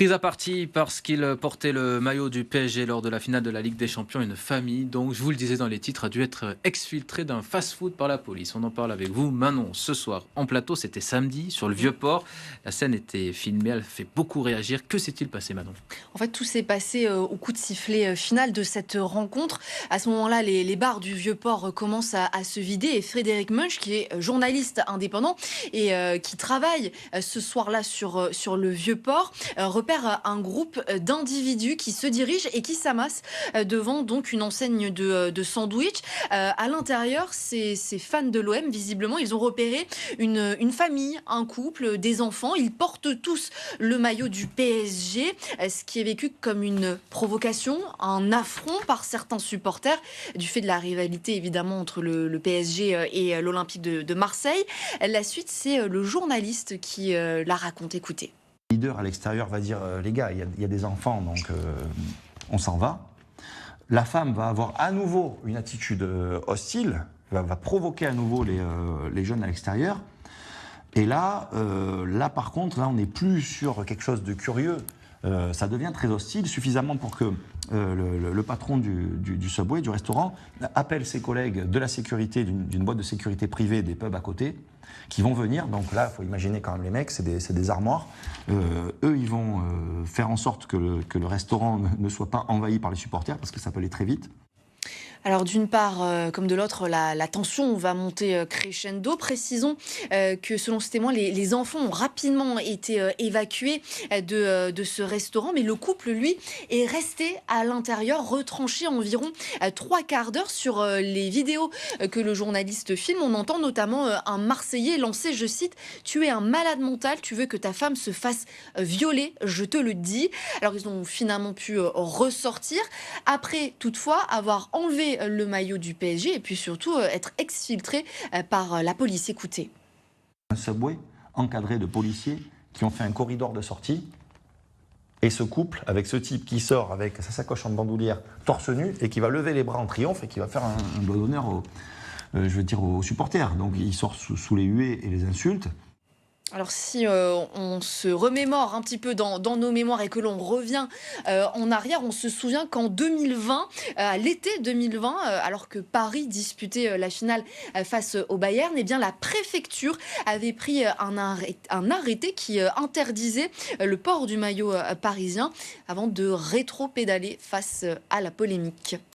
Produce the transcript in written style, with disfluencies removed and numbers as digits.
Prise à partie parce qu'il portait le maillot du PSG lors de la finale de la Ligue des Champions. Une famille, donc, je vous le disais dans les titres, a dû être exfiltrée d'un fast-food par la police. On en parle avec vous, Manon, ce soir en plateau. C'était samedi sur le Vieux-Port. La scène était filmée, elle fait beaucoup réagir. Que s'est-il passé, Manon? En fait, tout s'est passé au coup de sifflet final de cette rencontre. À ce moment-là, les bars du Vieux-Port commencent à se vider et Frédéric Munch, qui est journaliste indépendant et qui travaille ce soir-là sur le Vieux-Port, repère un groupe d'individus qui se dirigent et qui s'amassent devant donc une enseigne de sandwich. À l'intérieur, ces fans de l'OM, visiblement, ils ont repéré une famille, un couple, des enfants. Ils portent tous le maillot du PSG, ce qui est vécu comme une provocation, un affront par certains supporters, du fait de la rivalité évidemment entre le PSG et l'Olympique de Marseille. La suite, c'est le journaliste qui la raconte. Écoutez. Le leader à l'extérieur va dire les gars, il y a des enfants, donc on s'en va. La femme va avoir à nouveau une attitude hostile, va provoquer à nouveau les jeunes à l'extérieur. Et là, par contre, on n'est plus sur quelque chose de curieux. Ça devient très hostile, suffisamment pour que le patron du Subway, du restaurant, appelle ses collègues de la sécurité, d'une boîte de sécurité privée des pubs à côté, qui vont venir. Donc là, il faut imaginer quand même les mecs, c'est des armoires. Eux, ils vont faire en sorte que le restaurant ne soit pas envahi par les supporters, parce que ça peut aller très vite. Alors d'une part, comme de l'autre, la tension va monter crescendo. Précisons que selon ce témoin, les enfants ont rapidement été évacués de ce restaurant, mais le couple, lui, est resté à l'intérieur, retranché environ 3/4 d'heure. Sur les vidéos que le journaliste filme, on entend notamment un Marseillais lancer, je cite, « Tu es un malade mental, tu veux que ta femme se fasse violer, je te le dis ». Alors ils ont finalement pu ressortir, après toutefois avoir enlevé le maillot du PSG et puis surtout être exfiltré par la police. Écoutez. Un Subway encadré de policiers qui ont fait un corridor de sortie. Et ce couple, avec ce type qui sort avec sa sacoche en bandoulière, torse nu, et qui va lever les bras en triomphe et qui va faire un doigt d'honneur aux supporters. Donc il sort sous les huées et les insultes. Alors si on se remémore un petit peu dans nos mémoires et que l'on revient en arrière, on se souvient qu'en 2020, à l'été 2020, alors que Paris disputait la finale face au Bayern, eh bien la préfecture avait pris un arrêté qui interdisait le port du maillot parisien avant de rétro-pédaler face à la polémique.